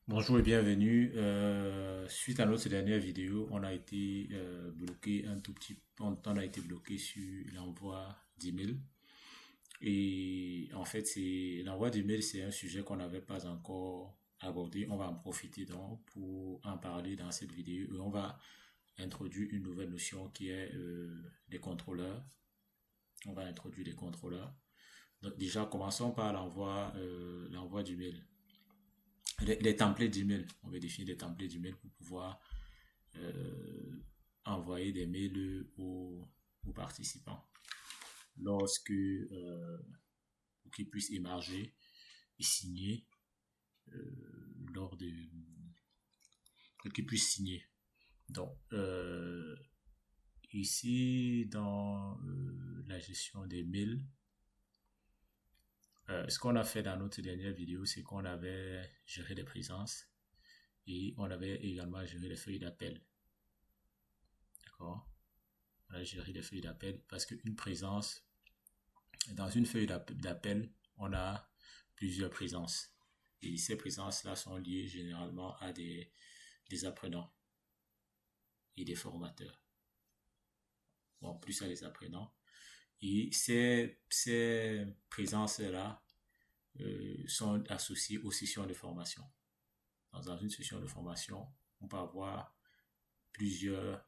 Bonjour et bienvenue. Suite à notre dernière vidéo, on a été bloqué un tout petit, on a été bloqué sur l'envoi d'email. Et en fait, c'est l'envoi d'email, c'est un sujet qu'on n'avait pas encore abordé. On va en profiter donc pour en parler dans cette vidéo. Et on va introduire une nouvelle notion qui est les contrôleurs. On va introduire les contrôleurs. Donc déjà, commençons par l'envoi d'email. Les templates d'email. On va définir des templates d'email pour pouvoir envoyer des mails aux participants lorsque pour qu'ils puissent émarger et signer lors de pour qu'ils puissent signer. Donc ici dans la gestion des mails, ce qu'on a fait dans notre dernière vidéo, c'est qu'on avait géré les présences et on avait également géré les feuilles d'appel. D'accord? On a géré les feuilles d'appel parce qu'une présence, dans une feuille d'appel, on a plusieurs présences. Et ces présences-là sont liées généralement à des apprenants et des formateurs. Bon, plus à des apprenants. Et ces présences-là sont associées aux sessions de formation. Dans une session de formation, on peut avoir plusieurs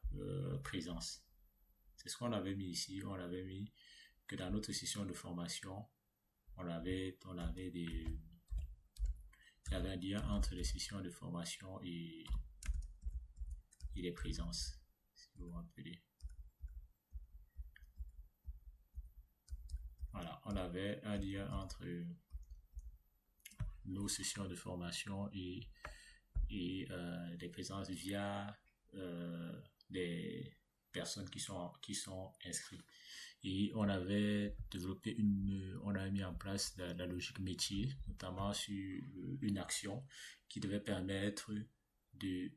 présences. C'est ce qu'on avait mis ici. On avait mis que dans notre session de formation, il y avait un lien entre les sessions de formation et les présences, si vous vous rappelez. Voilà, on avait un lien entre nos sessions de formation et les présences via les personnes qui sont inscrites. Et on avait développé on a mis en place la logique métier, notamment sur une action qui devait permettre de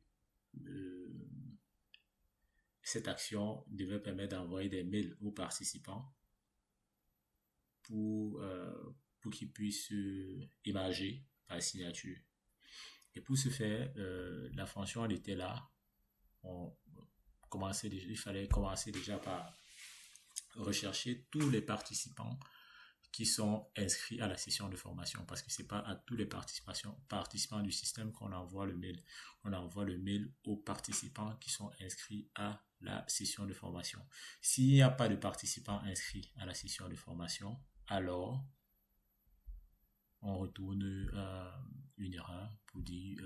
cette action devait permettre d'envoyer des mails aux participants pour qu'ils puissent émarger par signature. Et pour ce faire, la fonction elle était là. Il fallait commencer déjà par rechercher tous les participants qui sont inscrits à la session de formation parce que c'est pas à tous les participants du système qu'on envoie le mail. On envoie le mail aux participants qui sont inscrits à la session de formation. S'il n'y a pas de participants inscrits à la session de formation, alors on retourne une erreur pour dire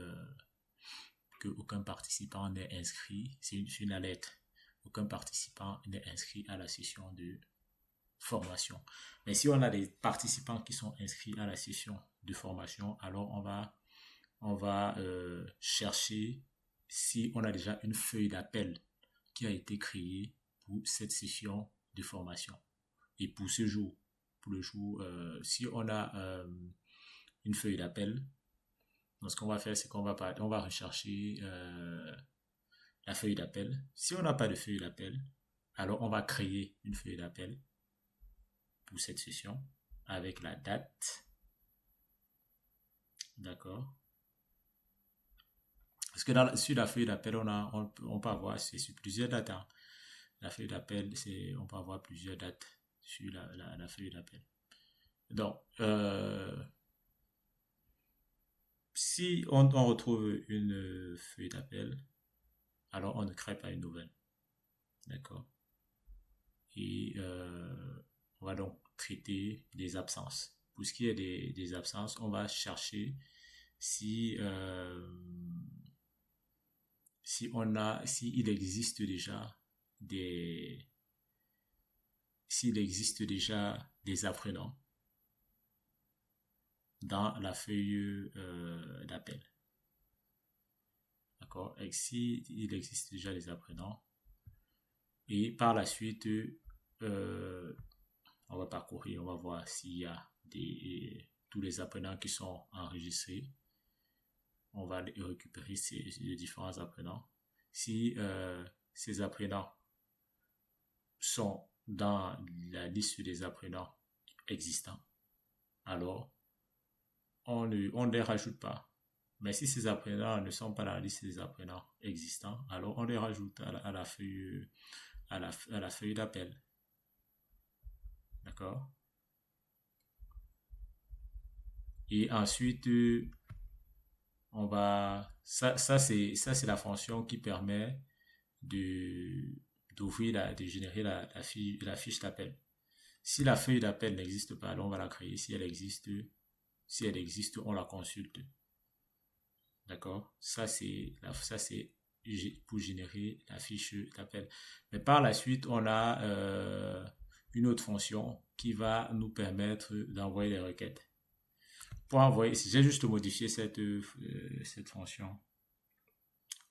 qu'aucun participant n'est inscrit. C'est une alerte. Aucun participant n'est inscrit à la session de formation. Mais si on a des participants qui sont inscrits à la session de formation, alors on va chercher si on a déjà une feuille d'appel qui a été créée pour cette session de formation. Et pour ce jour, pour le jour, si on a une feuille d'appel, donc ce qu'on va faire, c'est qu'on va rechercher la feuille d'appel. Si on n'a pas de feuille d'appel, alors on va créer une feuille d'appel pour cette session avec la date. D'accord? Parce que sur la feuille d'appel, on peut avoir, c'est sur plusieurs dates. Hein. La feuille d'appel, on peut avoir plusieurs dates sur la feuille d'appel. Donc, si on retrouve une feuille d'appel, alors on ne crée pas une nouvelle. D'accord? Et on va donc traiter des absences. Pour ce qui est des absences, on va chercher si s'il existe déjà des apprenants dans la feuille d'appel. D'accord? Et s'il existe déjà des apprenants, et par la suite, on va parcourir, on va voir s'il y a tous les apprenants qui sont enregistrés. On va récupérer les différents apprenants. Si ces apprenants sont dans la liste des apprenants existants, alors on ne les rajoute pas. Mais si ces apprenants ne sont pas dans la liste des apprenants existants, alors on les rajoute à la feuille, à la feuille d'appel. D'accord? Et ensuite, on va, ça c'est la fonction qui permet de, d'ouvrir de générer la fiche d'appel. Si la feuille d'appel n'existe pas, alors on va la créer. Si elle existe, on la consulte. D'accord? Ça c'est pour générer la fiche d'appel. Mais par la suite, on a une autre fonction qui va nous permettre d'envoyer des requêtes. Pour envoyer, j'ai juste modifié cette fonction.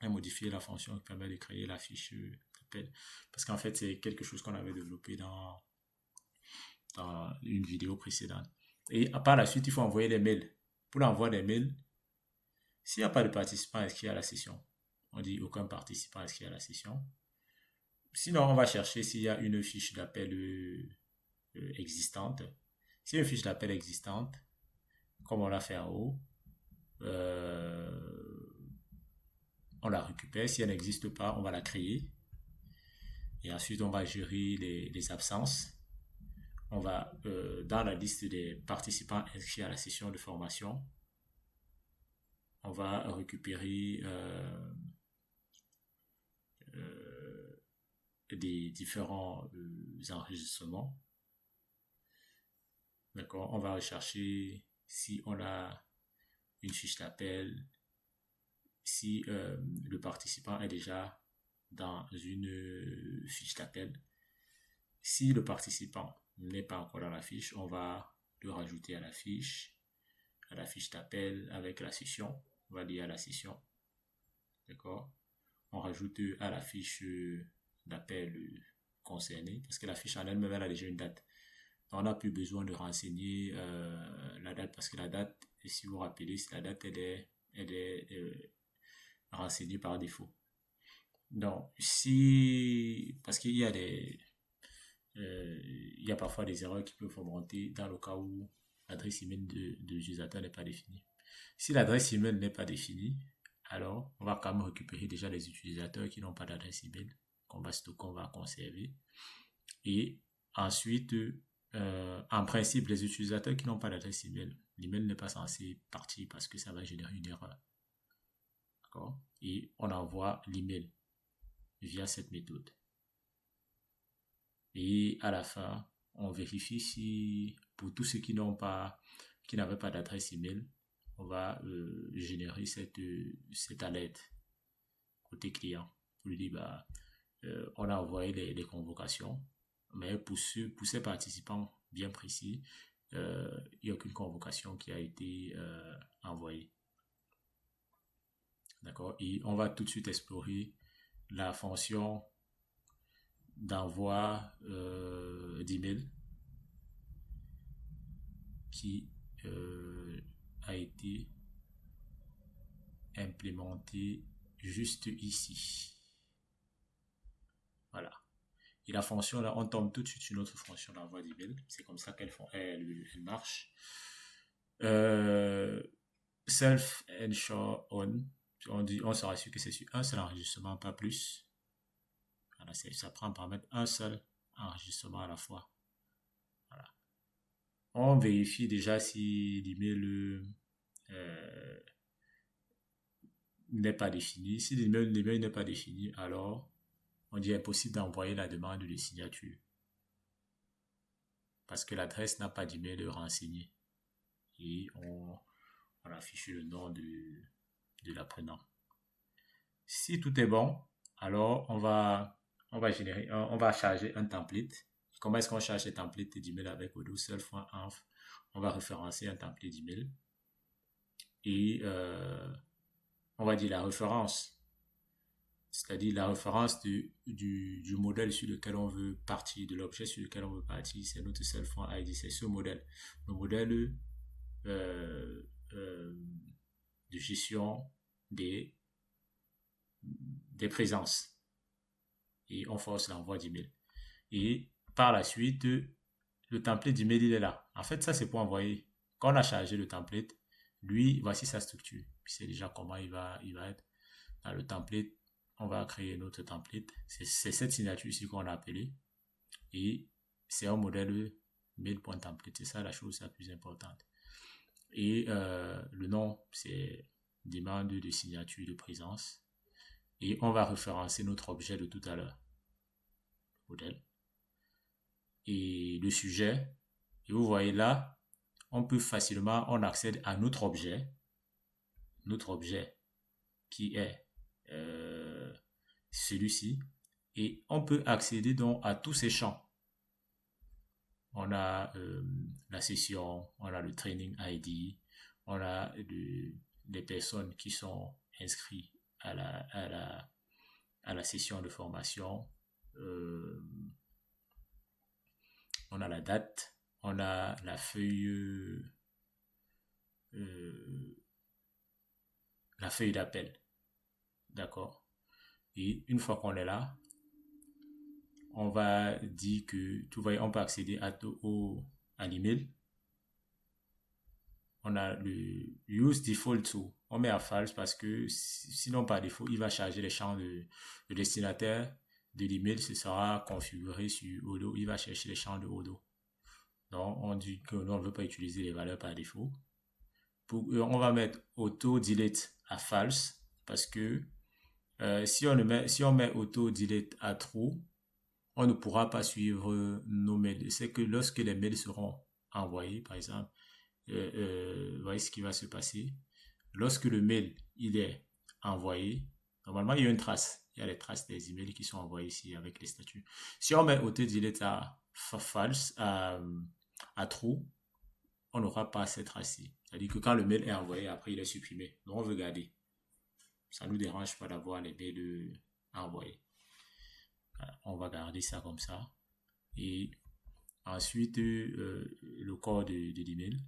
J'ai modifié la fonction qui permet de créer la fiche d'appel. Parce qu'en fait, c'est quelque chose qu'on avait développé dans une vidéo précédente. Et par la suite, il faut envoyer des mails. Pour l'envoi des mails, s'il n'y a pas de participant inscrit à la session, on dit aucun participant inscrit à la session. Sinon, on va chercher s'il y a une fiche d'appel existante. S'il y a une fiche d'appel existante, comme on l'a fait en haut, on la récupère. Si elle n'existe pas, on va la créer. Et ensuite, on va gérer les absences. On va, dans la liste des participants inscrits à la session de formation, on va récupérer des différents enregistrements. D'accord? On va rechercher si on a une fiche d'appel, si le participant est déjà dans une fiche d'appel. Si le participant n'est pas encore dans la fiche, on va le rajouter à la fiche d'appel avec la session. On va lier à la session. D'accord? On rajoute à la fiche d'appel concernée parce que la fiche en elle-même, elle a déjà une date. On n'a plus besoin de renseigner la date parce que la date, si vous vous rappelez, la date, elle est renseignée par défaut. Donc, parce qu'il y a il y a parfois des erreurs qui peuvent remonter dans le cas où l'adresse email de l'utilisateur n'est pas définie. Si l'adresse email n'est pas définie, alors on va quand même récupérer déjà les utilisateurs qui n'ont pas d'adresse email qu'on va stocker, qu'on va conserver. Et ensuite, en principe, les utilisateurs qui n'ont pas d'adresse email, l'email n'est pas censé partir parce que ça va générer une erreur. D'accord? Et on envoie l'email via cette méthode. Et à la fin, on vérifie si, pour tous ceux qui n'avaient pas d'adresse email, on va générer cette alerte côté client pour lui dire, on a envoyé les convocations, mais pour ces participants bien précis, il n'y a aucune convocation qui a été envoyée. D'accord? Et on va tout de suite explorer la fonction d'envoi d'email qui a été implémentée juste ici. Voilà. Et la fonction là, on tombe tout de suite sur une autre fonction d'envoi d'email. C'est comme ça elle marche. Self ensure on. On sera sûr que c'est sur un seul enregistrement, pas plus. Voilà, ça prend par mettre un seul enregistrement à la fois. Voilà. On vérifie déjà si l'email n'est pas défini. Si l'email n'est pas défini, alors on dit impossible d'envoyer la demande de signature parce que l'adresse n'a pas d'email renseigné et on affiche le nom de l'apprenant. Si tout est bon, alors on va charger un template. Comment est-ce qu'on charge un template d'email avec Odoo self.env? On va référencer un template d'email et on va dire la référence, c'est-à-dire la référence du modèle sur lequel on veut partir, de l'objet sur lequel on veut partir, c'est notre self.id, c'est ce modèle. Le modèle de gestion des présences. Et on force l'envoi d'email. Et par la suite, le template d'email, il est là. En fait, ça, c'est pour envoyer. Quand on a chargé le template, Lui, voici sa structure. Puis c'est déjà comment il va être dans le template. On va créer notre template. C'est cette signature ici qu'on a appelée. Et c'est un modèle mail.template. C'est ça la chose la plus importante. Et le nom, c'est demande de signature de présence. Et on va référencer notre objet de tout à l'heure. Modèle. Et le sujet. Et vous voyez là, on peut facilement, on accède à notre objet qui est celui-ci. Et on peut accéder donc à tous ces champs. On a la session, on a le training ID, on a les personnes qui sont inscrites à la session de formation. On a la date, on a la feuille d'appel. D'accord? Et une fois qu'on est là, on va dire que, tu vois, on peut accéder à l'email. On a le use default to. On met à false parce que sinon par défaut, il va charger les champs de destinataire de l'email. Ce sera configuré sur Odoo. Il va chercher les champs de Odoo. Donc, on dit que nous, on ne veut pas utiliser les valeurs par défaut. On va mettre auto delete à false parce que si on met auto delete à true, on ne pourra pas suivre nos mails. C'est que lorsque les mails seront envoyés, par exemple, voyez ce qui va se passer. Lorsque le mail il est envoyé, normalement il y a une trace. Il y a les traces des emails qui sont envoyés ici avec les statuts. Si on met auto delete à false, à true, on n'aura pas cette trace-ci. C'est-à-dire que quand le mail est envoyé, après il est supprimé. Donc on veut garder. Ça ne nous dérange pas d'avoir les mails envoyés. On va garder ça comme ça. Et ensuite, le corps de l'email.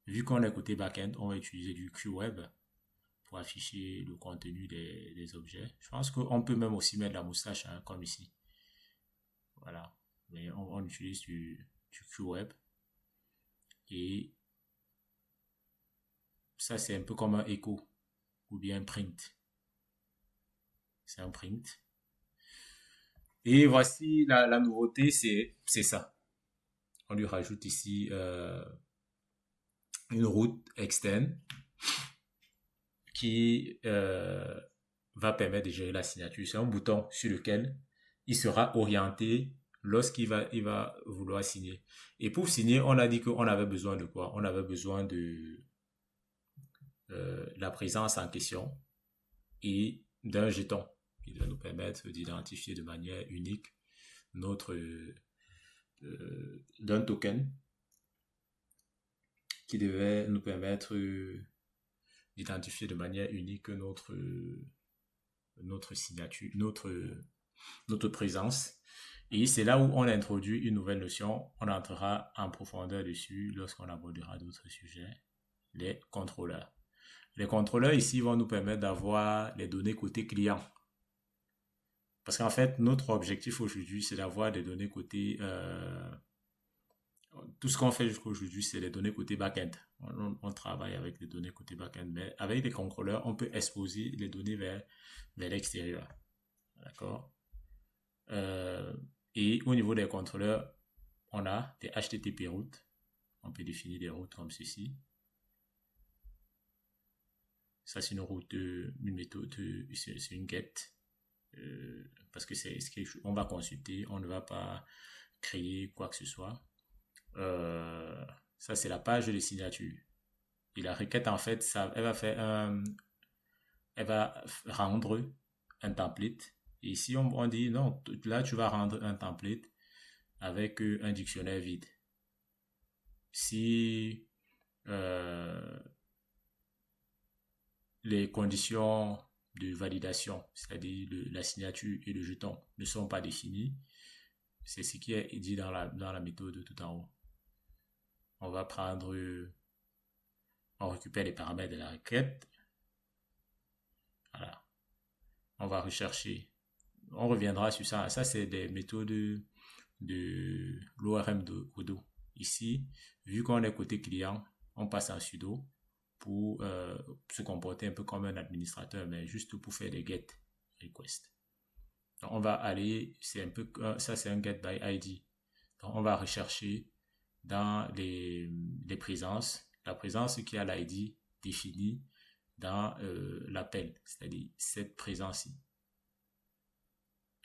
Vu qu'on est côté backend, on va utiliser du QWeb pour afficher le contenu des objets. Je pense qu'on peut même aussi mettre la moustache, hein, comme ici. Voilà. Mais on utilise du QWeb. Et ça, c'est un peu comme un echo ou bien un print. C'est un print. Et voici la nouveauté, c'est ça. On lui rajoute ici une route externe qui va permettre de gérer la signature. C'est un bouton sur lequel il sera orienté lorsqu'il va vouloir signer. Et pour signer, on a dit qu'on avait besoin de quoi? On avait besoin de la présence en question et d'un jeton qui va nous permettre d'identifier de manière unique notre d'un token qui devait nous permettre d'identifier de manière unique notre signature, notre présence. Et c'est là où on introduit une nouvelle notion. On entrera en profondeur dessus lorsqu'on abordera d'autres sujets. Les contrôleurs. Les contrôleurs ici vont nous permettre d'avoir les données côté client. Parce qu'en fait, notre objectif aujourd'hui, c'est d'avoir des données côté... tout ce qu'on fait jusqu'à aujourd'hui, c'est les données côté back-end. On travaille avec les données côté back-end, mais avec les contrôleurs, on peut exposer les données vers l'extérieur. D'accord? Et au niveau des contrôleurs, on a des HTTP routes. On peut définir des routes comme ceci. Ça, c'est une route, une méthode, c'est une get. Parce que c'est ce qu'on va consulter, on ne va pas créer quoi que ce soit. Ça, c'est la page de signature. Et la requête, en fait, elle va rendre un template. Et si on dit, non, là, tu vas rendre un template avec un dictionnaire vide. Si les conditions de validation, c'est-à-dire la signature et le jeton, ne sont pas définies, c'est ce qui est dit dans la méthode tout en haut. On va prendre, on récupère les paramètres de la requête. Voilà. On va rechercher. On reviendra sur ça. Ça, c'est des méthodes de l'ORM de Odoo. Ici, vu qu'on est côté client, on passe en sudo pour se comporter un peu comme un administrateur, mais juste pour faire des get requests. Donc, on va aller, c'est un peu, ça c'est un get by ID. Donc, on va rechercher dans les présences, la présence qui a l'ID définie dans l'appel, c'est-à-dire cette présence-ci.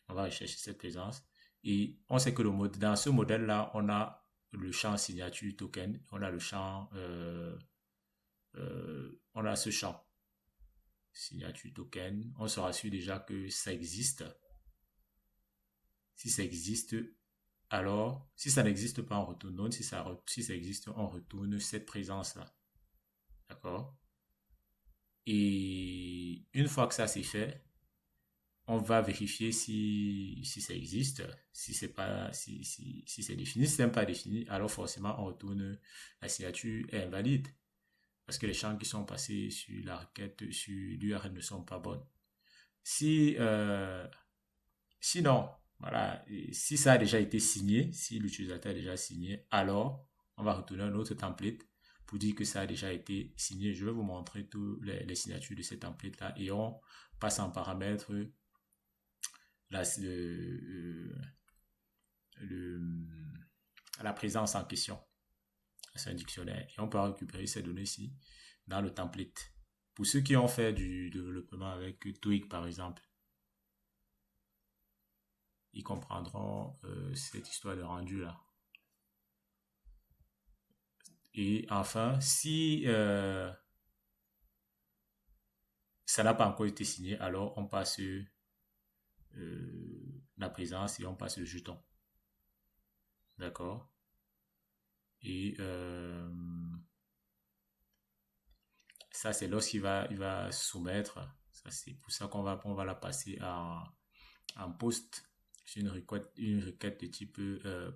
On va rechercher cette présence et on sait que dans ce modèle-là, on a le champ signature token, on a le champ, on a ce champ signature token. On se rassure déjà que ça existe. Si ça existe, alors, si ça n'existe pas, on retourne none. Si ça existe, on retourne cette présence-là. D'accord? Et une fois que ça c'est fait, on va vérifier si ça existe, si c'est pas, si c'est défini. Si c'est pas défini, alors forcément, on retourne la signature est invalide. Parce que les champs qui sont passés sur la requête, sur l'URL ne sont pas bonnes. Sinon, voilà, si ça a déjà été signé, si l'utilisateur a déjà signé, alors on va retourner un autre template pour dire que ça a déjà été signé. Je vais vous montrer toutes les signatures de ces templates-là et on passe en paramètre la présence en question. C'est un dictionnaire et on peut récupérer ces données-ci dans le template. Pour ceux qui ont fait du développement avec Twig par exemple, ils comprendront cette histoire de rendu là. Et enfin, si ça n'a pas encore été signé, alors on passe la présence et on passe le jeton. D'accord? Et ça, c'est lorsqu'il va soumettre. Ça, c'est pour ça qu'on va la passer en post. C'est une requête de type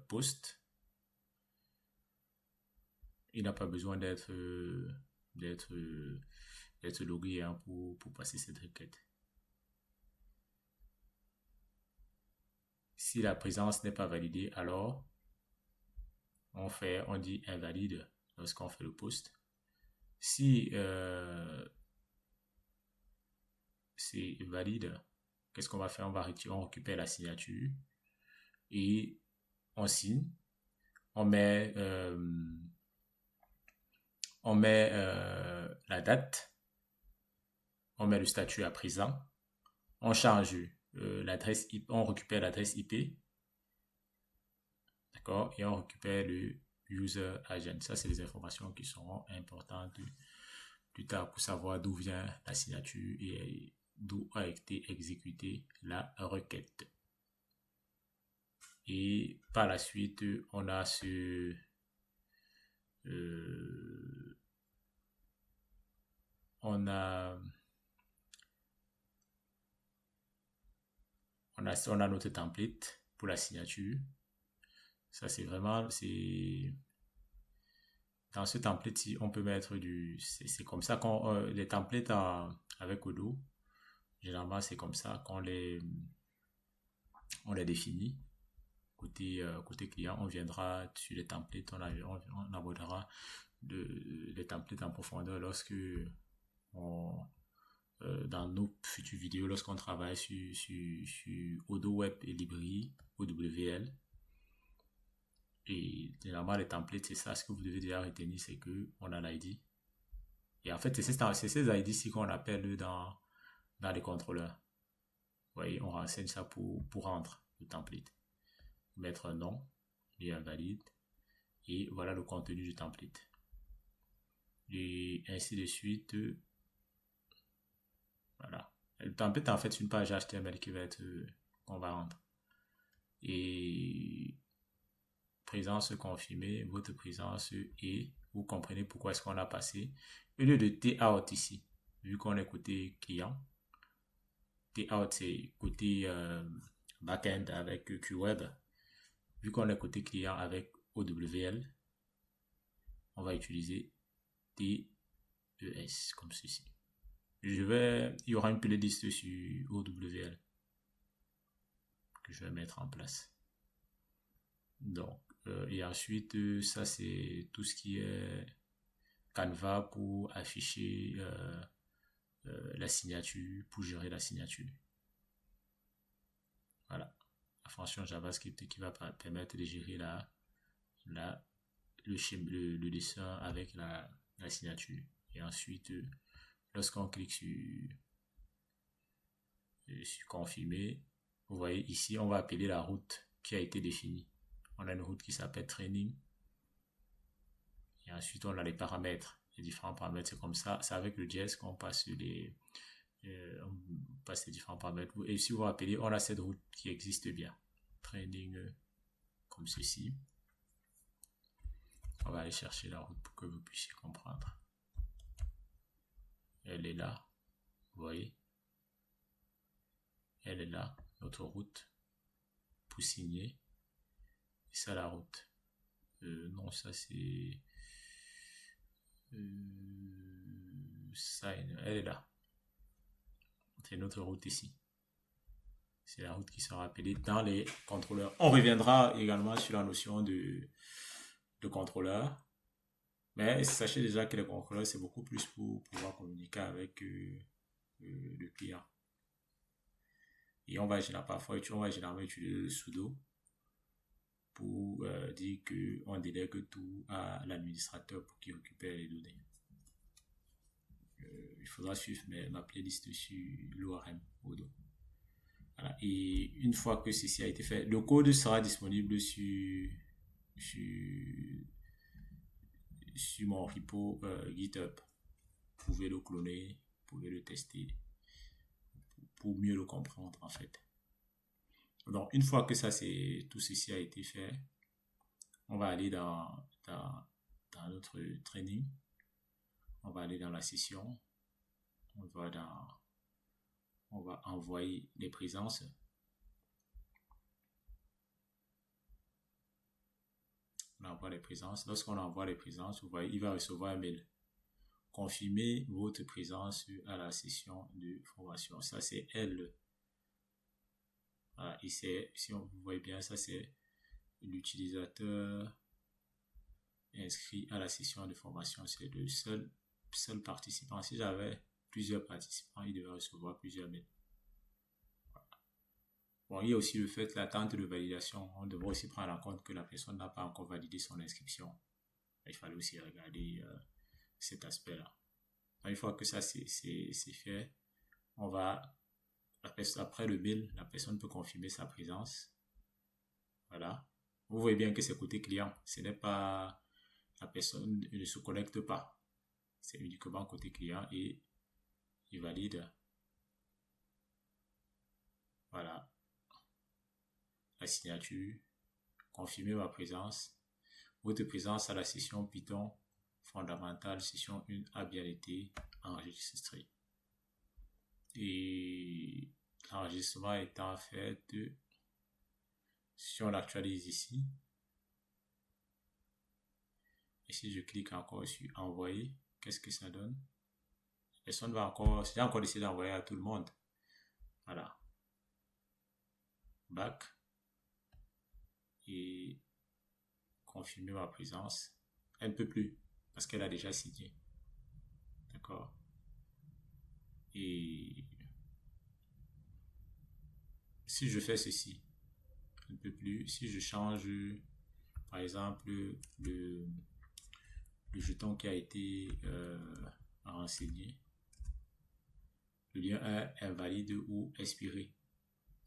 post. Il n'a pas besoin d'être logué hein, pour passer cette requête. Si la présence n'est pas validée, alors on dit invalide lorsqu'on fait le post. Si c'est valide, qu'est-ce qu'on va faire? On récupère la signature et on signe. On met la date, on met le statut à présent, on change l'adresse IP, on récupère l'adresse IP, d'accord, et on récupère le user agent. Ça, c'est les informations qui seront importantes plus tard pour savoir d'où vient la signature et d'où a été exécutée la requête. Et par la suite, on a on a notre template pour la signature. Ça, c'est vraiment, dans ce template-ci, on peut mettre c'est comme ça qu'on, les templates avec Odoo, généralement, c'est comme ça qu'on on les définit. Côté client, on viendra sur les templates, on abordera les templates en profondeur lorsque dans nos futures vidéos, lorsqu'on travaille sur Odoo Web et Librairie, OWL. Et généralement, les templates, c'est ça. Ce que vous devez déjà retenir, c'est qu'on a l'ID. Et en fait, c'est ces ID-ci qu'on appelle dans les contrôleurs. Vous voyez, on renseigne ça pour rendre le template. Mettre un nom, et invalide. Et voilà le contenu du template. Et ainsi de suite. Voilà. Le template, en fait, c'est une page HTML qu'on va rendre. Et présence confirmée, votre présence et vous comprenez pourquoi est-ce qu'on a passé. Au lieu de T-out ici, vu qu'on est côté client, T-out c'est côté backend avec QWeb. Vu qu'on est côté client avec OWL, on va utiliser TES comme ceci. Il y aura une playlist sur OWL que je vais mettre en place. Donc, et ensuite, ça c'est tout ce qui est Canva pour afficher la signature, pour gérer la signature. Voilà, la fonction JavaScript qui va permettre de gérer le dessin avec la signature. Et ensuite, lorsqu'on clique sur confirmer, vous voyez ici, on va appeler la route qui a été définie. On a une route qui s'appelle training. Et ensuite, on a les paramètres, les différents paramètres. C'est comme ça, c'est avec le JS qu'on passe les différents paramètres. Et si vous vous rappelez, on a cette route qui existe bien. Training comme ceci. On va aller chercher la route pour que vous puissiez comprendre. Elle est là. Vous voyez? Elle est là, notre route. Pour signer. Et ça, la route. Non, ça c'est... sign. Elle est là. C'est notre route ici. C'est la route qui sera appelée dans les contrôleurs. On reviendra également sur la notion de contrôleur. Mais sachez déjà que les contrôleurs, c'est beaucoup plus pour pouvoir communiquer avec le client. Et on va généralement utiliser le sudo pour dire qu'on délègue tout à l'administrateur pour qu'il récupère les données. Il faudra suivre ma playlist sur l'ORM Odo. Voilà. Et une fois que ceci a été fait, le code sera disponible sur mon repo GitHub. Vous pouvez le cloner, vous pouvez le tester pour mieux le comprendre en fait. Donc une fois que tout ceci a été fait, on va aller dans notre training. On va aller dans la session. On va envoyer les présences. On envoie les présences. Lorsqu'on envoie les présences, vous voyez, il va recevoir un mail. Confirmez votre présence à la session de formation. Ça, c'est elle. Voilà, et si vous voyez bien, ça, c'est l'utilisateur inscrit à la session de formation. C'est le seul participant. Si j'avais plusieurs participants, il devait recevoir plusieurs mails. Voilà. Bon, il y a aussi le fait, l'attente de validation. On devrait aussi prendre en compte que la personne n'a pas encore validé son inscription. Il fallait aussi regarder cet aspect-là. Une fois que ça c'est fait, après le mail, la personne peut confirmer sa présence. Voilà. Vous voyez bien que c'est côté client. Ce n'est pas, la personne ne se connecte pas. C'est uniquement côté client et il valide. Voilà. La signature. Confirmer ma présence. Votre présence à la session Python fondamentale, session 1 a bien été enregistrée. Et l'enregistrement étant fait, si on l'actualise ici, et si je clique encore sur envoyer, qu'est-ce que ça donne? La personne va j'ai encore décidé d'envoyer à tout le monde. Voilà. Back. Et confirmer ma présence. Elle ne peut plus, parce qu'elle a déjà signé. D'accord? Et si je fais ceci, elle ne peut plus. Si je change, par exemple, le jeton qui a été renseigné, le lien est invalide ou expiré.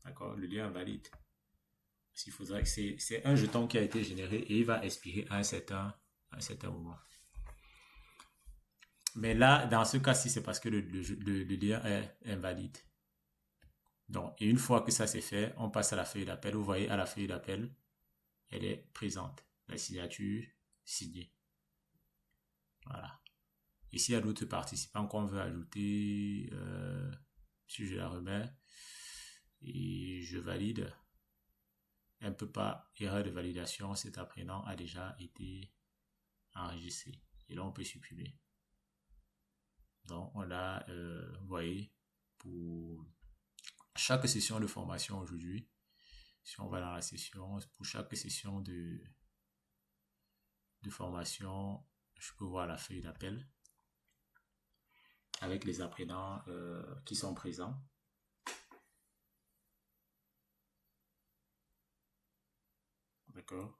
D'accord? Le lien invalide. Il faudrait que c'est un jeton qui a été généré et il va expirer à un certain moment. Mais là, dans ce cas-ci, c'est parce que le lien est invalide. Donc, et une fois que ça c'est fait, on passe à la feuille d'appel. Vous voyez, à la feuille d'appel, elle est présente. La signature signée. Voilà. Ici, il y a d'autres participants qu'on veut ajouter. Si je la remets et je valide, elle ne peut pas. Erreur de validation, cet apprenant a déjà été enregistré. Et là, on peut supprimer. Donc, on a, vous voyez, pour chaque session de formation aujourd'hui, si on va dans la session, pour chaque session de formation, je peux voir la feuille d'appel avec les apprenants qui sont présents. D'accord?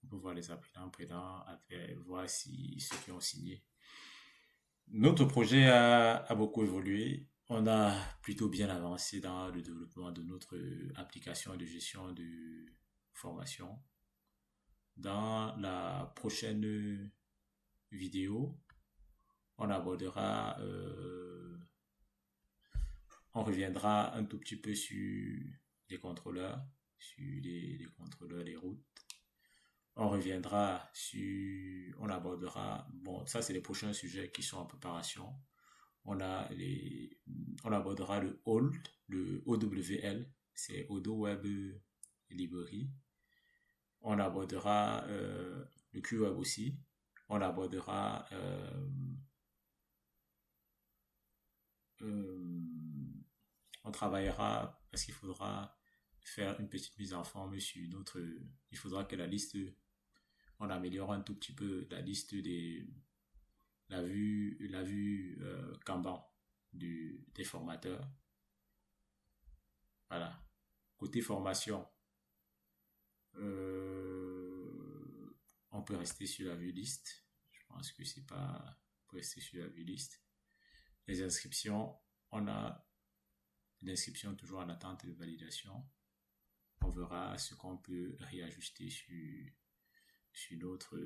On peut voir les apprenants présents, voir si ceux qui ont signé. Notre projet a beaucoup évolué. On a plutôt bien avancé dans le développement de notre application de gestion de formation. Dans la prochaine vidéo, on abordera, on reviendra un tout petit peu sur les contrôleurs, sur les contrôleurs des routes. On reviendra sur, on abordera, bon, ça c'est les prochains sujets qui sont en préparation. On abordera le OWL, c'est Odoo Web Library. On abordera le QWeb aussi. On abordera on travaillera parce qu'il faudra faire une petite mise en forme sur notre. Il faudra que la liste, on améliore un tout petit peu la liste la vue Kanban des formateurs. Voilà. Côté formation, on peut rester sur la vue liste. Je pense que c'est pas pour rester sur la vue liste. Les inscriptions, on a l'inscription toujours en attente de validation. On verra ce qu'on peut réajuster sur notre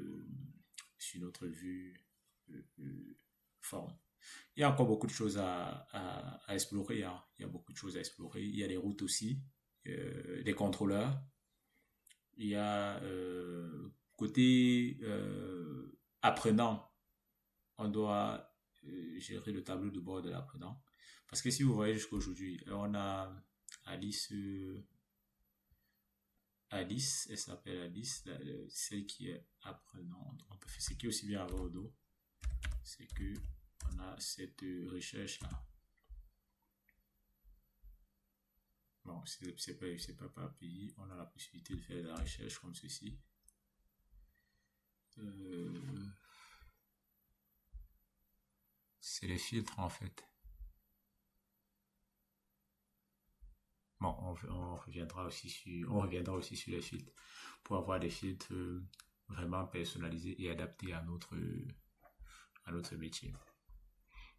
vue forme. Il y a encore beaucoup de choses à explorer. Hein. Il y a beaucoup de choses à explorer. Il y a les routes aussi, des contrôleurs. Il y a côté apprenant, on doit gérer le tableau de bord de l'apprenant. Parce que si vous voyez jusqu'à aujourd'hui, on a Alice, elle s'appelle Alice, celle qui est apprenante. On peut faire ce qui est aussi bien avoir au dos. C'est que on a cette recherche là. Bon, c'est pas par pays. On a la possibilité de faire de la recherche comme ceci. C'est les filtres en fait. Bon, on reviendra aussi sur les filtres pour avoir des filtres vraiment personnalisés et adaptés à notre métier.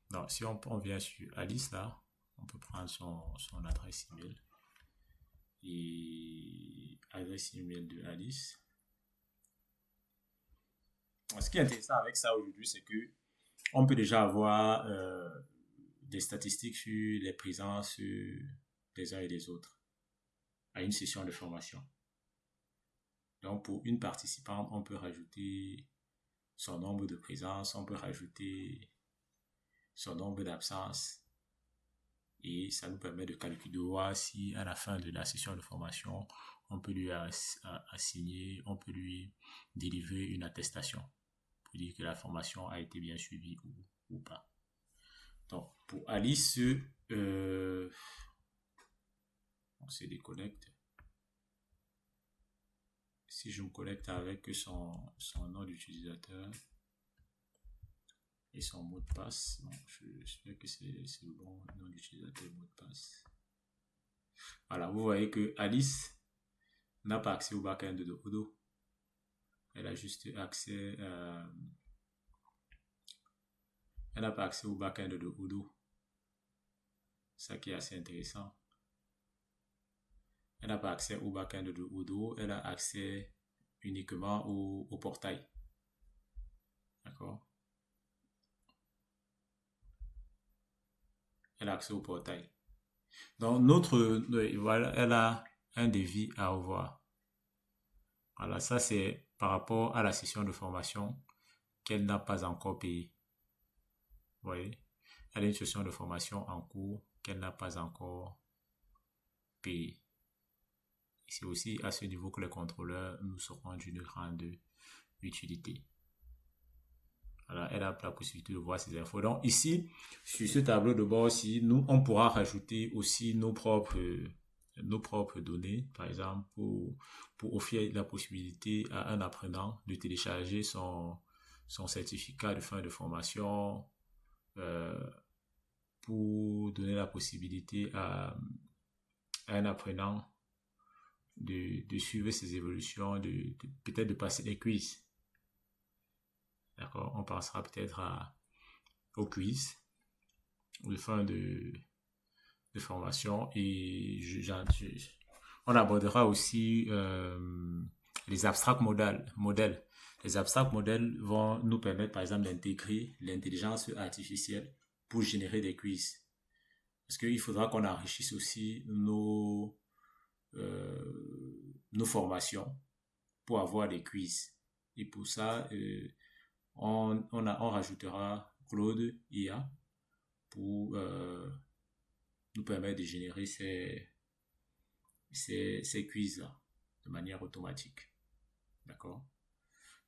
Donc, si on vient sur Alice là, on peut prendre son adresse email et adresse email de Alice. Ce qui est intéressant avec ça aujourd'hui, c'est que on peut déjà avoir des statistiques sur les présences des uns et des autres à une session de formation. Donc, pour une participante, on peut rajouter son nombre de présences, on peut rajouter son nombre d'absences et ça nous permet de calculer, de voir si à la fin de la session de formation, on peut lui assigner, on peut lui délivrer une attestation pour dire que la formation a été bien suivie ou pas. Donc, pour Alice, on se déconnecte. Si je me connecte avec son nom d'utilisateur et son mot de passe, bon, j'espère que c'est le bon nom d'utilisateur et mot de passe. Voilà, vous voyez que Alice n'a pas accès au backend de Odoo. Elle a juste accès elle n'a pas accès au backend de Odoo. Ça qui est assez intéressant. Elle n'a pas accès au backend de Odoo, elle a accès uniquement au portail. D'accord? Elle a accès au portail. Donc, voilà, elle a un devis à avoir. Voilà, ça c'est par rapport à la session de formation qu'elle n'a pas encore payée. Vous voyez? Elle a une session de formation en cours qu'elle n'a pas encore payée. C'est aussi à ce niveau que les contrôleurs nous seront d'une grande utilité. Alors, elle a la possibilité de voir ces infos. Donc, ici, sur ce tableau de bord aussi, on pourra rajouter aussi nos propres données, par exemple, pour offrir la possibilité à un apprenant de télécharger son son certificat de fin de formation pour donner la possibilité à un apprenant de suivre ses évolutions, peut-être de passer des quiz. D'accord? On passera peut-être au quiz de fin de formation et on abordera aussi les abstract modèles. Les abstract modèles vont nous permettre, par exemple, d'intégrer l'intelligence artificielle pour générer des quiz. Parce qu'il faudra qu'on enrichisse aussi nos formations pour avoir des quiz. Et pour ça, on rajoutera Claude IA pour nous permettre de générer ces quiz-là de manière automatique. D'accord?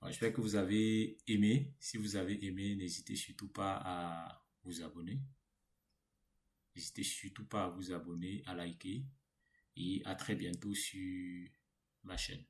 J'espère que vous avez aimé. Si vous avez aimé, n'hésitez surtout pas à vous abonner. N'hésitez surtout pas à vous abonner, à liker. Et à très bientôt sur ma chaîne.